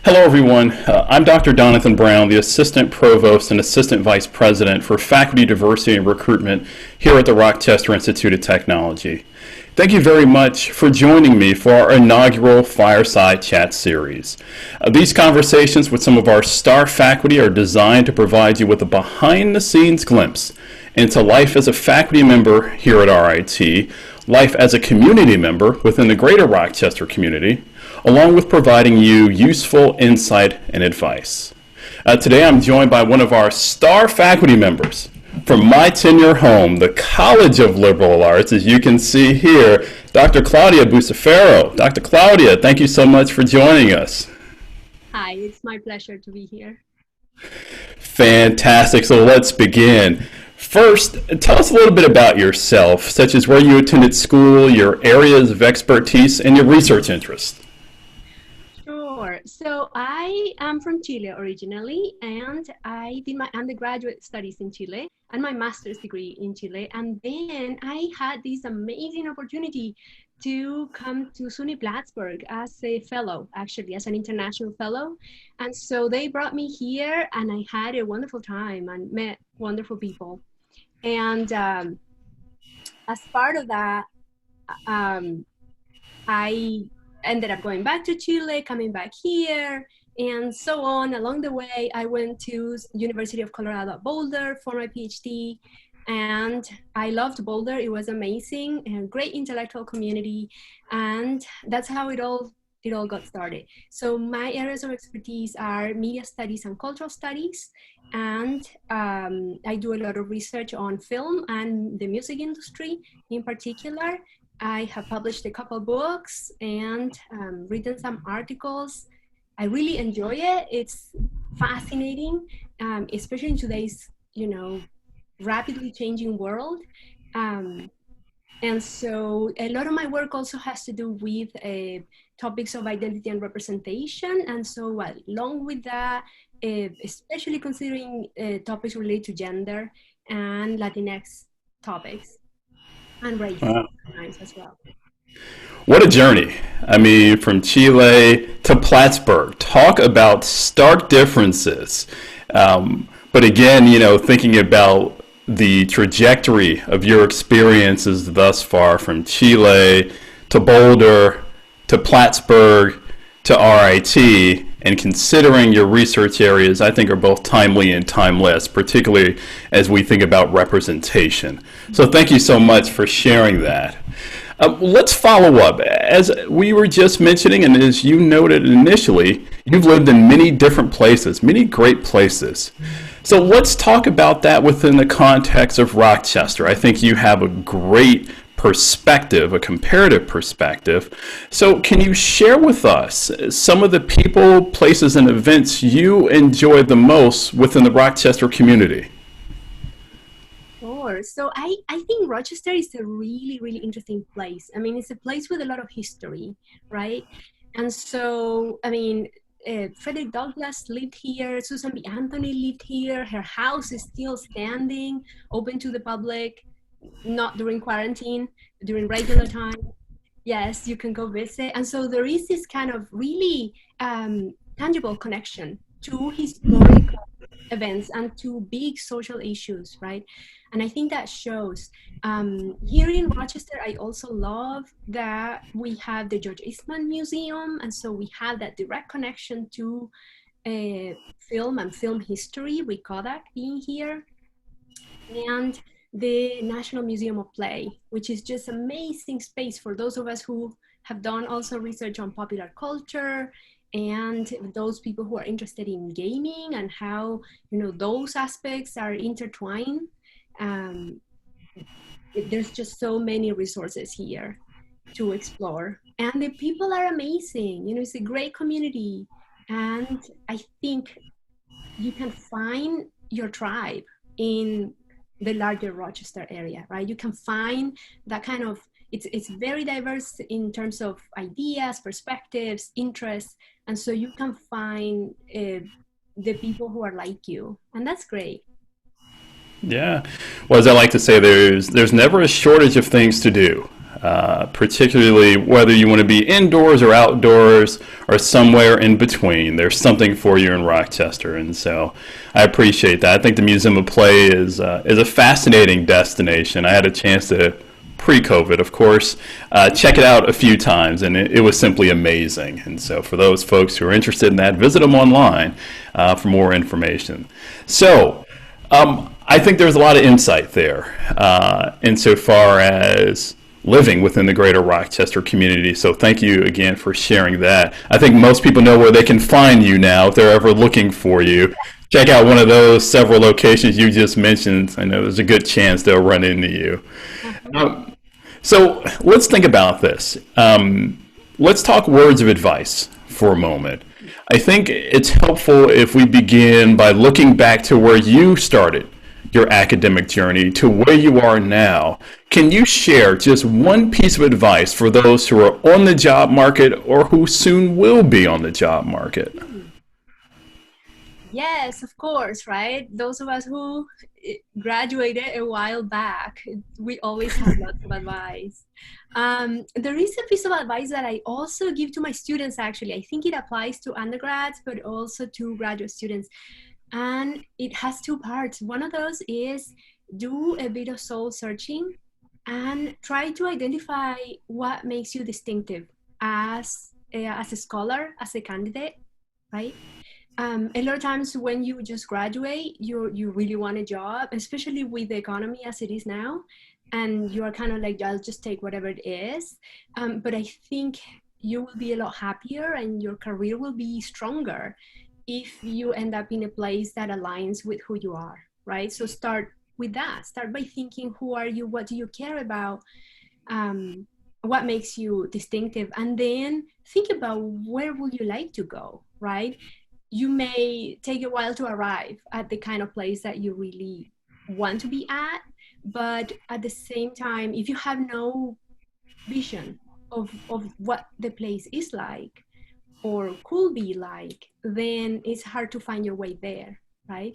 Hello, everyone. I'm Dr. Donathan Brown, the Assistant Provost and Assistant Vice President for Faculty Diversity and Recruitment here at the Rochester Institute of Technology. Thank you very much for joining me for our inaugural Fireside Chat series. These conversations with some of our star faculty are designed to provide you with a behind-the-scenes glimpse into life as a faculty member here at RIT, life as a community member within the greater Rochester community, along with providing you useful insight and advice. Today I'm joined by one of our star faculty members from my tenure home, the College of Liberal Arts, as you can see here, Dr. Claudia Bucciferro. Dr. Claudia, thank you so much for joining us. Hi, it's my pleasure to be here. Fantastic, so let's begin. First, tell us a little bit about yourself, such as where you attended school, your areas of expertise, and your research interests. Sure. So I am from Chile originally, and I did my undergraduate studies in Chile and my master's degree in Chile. And then I had this amazing opportunity to come to SUNY Plattsburgh as a fellow, actually, as an international fellow. And so they brought me here, and I had a wonderful time and met wonderful people. And as part of that, I ended up going back to Chile, coming back here, and so on. Along the way, I went to University of Colorado at Boulder for my PhD, and I loved Boulder. It was amazing and great intellectual community, and that's how it all got started. So my areas of expertise are media studies and cultural studies, and I do a lot of research on film and the music industry in particular. I have published a couple books and written some articles. I really enjoy it. It's fascinating, especially in today's, rapidly changing world. And so a lot of my work also has to do with topics of identity and representation. And so along with that, especially considering topics related to gender and Latinx topics and race sometimes as well. What a journey. I mean, from Chile to Plattsburgh. Talk about stark differences. But again, thinking about the trajectory of your experiences thus far from Chile to Boulder to Plattsburgh to RIT, and considering your research areas, I think are both timely and timeless, particularly as we think about representation. So thank you so much for sharing that. Let's follow up. As we were just mentioning, and as you noted initially, you've lived in many different places, many great places. So let's talk about that within the context of Rochester. I think you have a great perspective, a comparative perspective. So can you share with us some of the people, places, and events you enjoyed the most within the Rochester community? Sure. So I think Rochester is a really, really interesting place. I mean, it's a place with a lot of history, right? And so, Frederick Douglass lived here, Susan B. Anthony lived here, her house is still standing, open to the public, not during quarantine, during regular time. Yes, you can go visit. And so there is this kind of really tangible connection to historical events and to big social issues, right? And I think that shows. Here in Rochester, I also love that we have the George Eastman Museum, and so we have that direct connection to film and film history with Kodak being here. And the National Museum of Play, which is just amazing space for those of us who have done also research on popular culture, and those people who are interested in gaming and how those aspects are intertwined. There's just so many resources here to explore, and the people are amazing. It's a great community, and I think you can find your tribe in the larger Rochester area, right? You can find that kind of, it's very diverse in terms of ideas, perspectives, interests, and so you can find the people who are like you, and that's great. Yeah. Well, as I like to say, there's never a shortage of things to do. particularly whether you want to be indoors or outdoors or somewhere in between. There's something for you in Rochester, and so I appreciate that. I think the Museum of Play is a fascinating destination. I had a chance to, pre-COVID, of course, check it out a few times, and it was simply amazing. And so for those folks who are interested in that, visit them online for more information. So I think there's a lot of insight there insofar as living within the greater Rochester community. So thank you again for sharing that. I think most people know where they can find you now if they're ever looking for you. Check out one of those several locations you just mentioned. I know there's a good chance they'll run into you. So let's think about this. Let's talk words of advice for a moment. I think it's helpful if we begin by looking back to where you started your academic journey to where you are now. Can you share just one piece of advice for those who are on the job market or who soon will be on the job market? Yes, of course, right? Those of us who graduated a while back, we always have lots of advice. There is a piece of advice that I also give to my students, actually. I think it applies to undergrads, but also to graduate students. And it has two parts. One of those is do a bit of soul searching and try to identify what makes you distinctive as a scholar, as a candidate, right? A lot of times when you just graduate, you really want a job, especially with the economy as it is now, and you are kind of like, I'll just take whatever it is. But I think you will be a lot happier and your career will be stronger if you end up in a place that aligns with who you are, right? So start with that. Start by thinking, who are you? What do you care about? What makes you distinctive? And then think about where would you like to go, right? You may take a while to arrive at the kind of place that you really want to be at, but at the same time, if you have no vision of what the place is like or could be like, then it's hard to find your way there, right?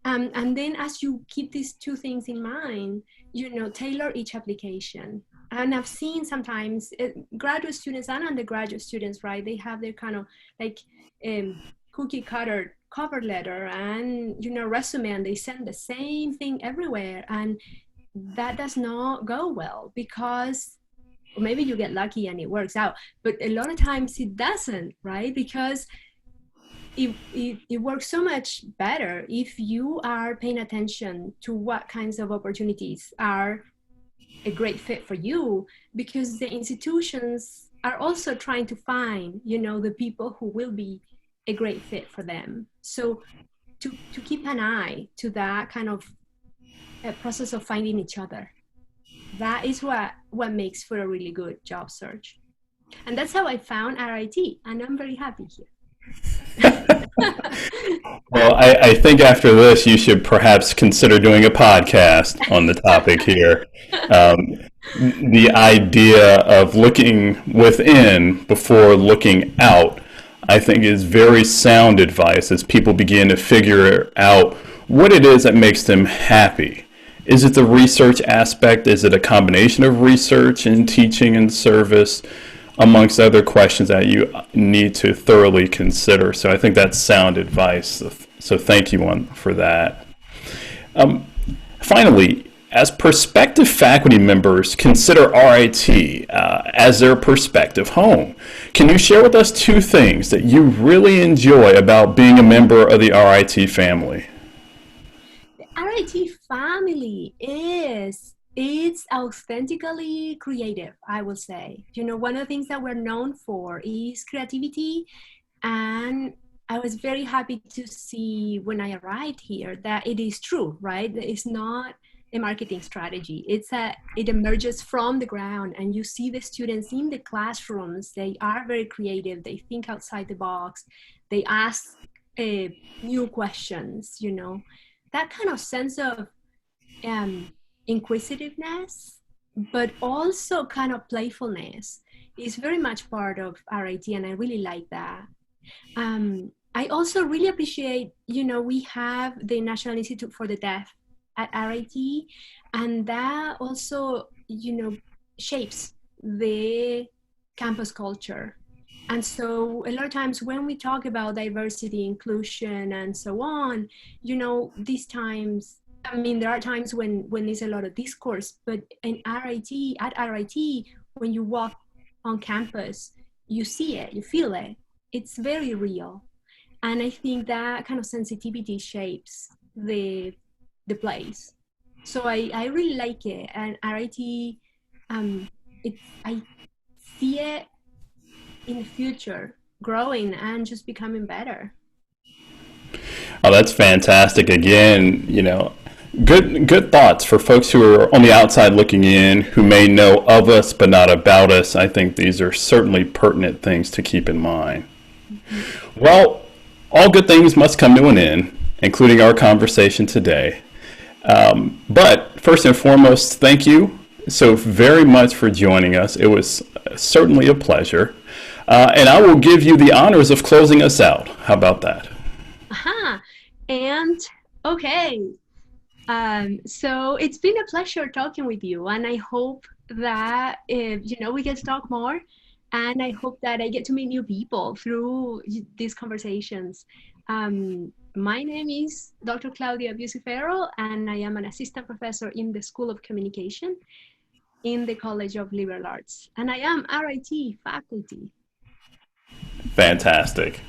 And then as you keep these two things in mind, tailor each application. And I've seen sometimes graduate students and undergraduate students, right? They have their kind of like cookie cutter cover letter and resume, and they send the same thing everywhere, and that does not go well, because maybe you get lucky and it works out, but a lot of times it doesn't, right? Because it works so much better if you are paying attention to what kinds of opportunities are a great fit for you, because the institutions are also trying to find the people who will be a great fit for them. So to keep an eye to that kind of process of finding each other, that is what makes for a really good job search. And that's how I found RIT, and I'm very happy here. Well, I think after this, you should perhaps consider doing a podcast on the topic here. The idea of looking within before looking out, I think, is very sound advice as people begin to figure out what it is that makes them happy. Is it the research aspect? Is it a combination of research and teaching and service, amongst other questions that you need to thoroughly consider? So I think that's sound advice. So thank you for that. Finally, as prospective faculty members consider RIT as their prospective home, can you share with us two things that you really enjoy about being a member of the RIT family? The RIT family it's authentically creative, I will say. One of the things that we're known for is creativity, and I was very happy to see when I arrived here that it is true, right? It's not a marketing strategy. It emerges from the ground, and you see the students in the classrooms. They are very creative. They think outside the box. They ask new questions, that kind of sense of inquisitiveness, but also kind of playfulness is very much part of RIT, and I really like that. I also really appreciate, we have the National Institute for the Deaf at RIT, and that also, shapes the campus culture. And so a lot of times when we talk about diversity, inclusion, and so on, these times, I mean, there are times when there's a lot of discourse, but at RIT, when you walk on campus, you see it, you feel it. It's very real. And I think that kind of sensitivity shapes the place. So I really like it. And RIT, I see it in the future growing and just becoming better. Oh, that's fantastic. Again, good thoughts for folks who are on the outside looking in, who may know of us but not about us. I think these are certainly pertinent things to keep in mind. Mm-hmm. Well, all good things must come to an end, including our conversation today. But first and foremost, thank you so very much for joining us. It was certainly a pleasure. And I will give you the honors of closing us out. How about that? Aha. And okay. So it's been a pleasure talking with you, and I hope that we get to talk more, and I hope that I get to meet new people through these conversations. My name is Dr. Claudia Bucciferro, and I am an assistant professor in the School of Communication in the College of Liberal Arts, and I am RIT faculty. Fantastic.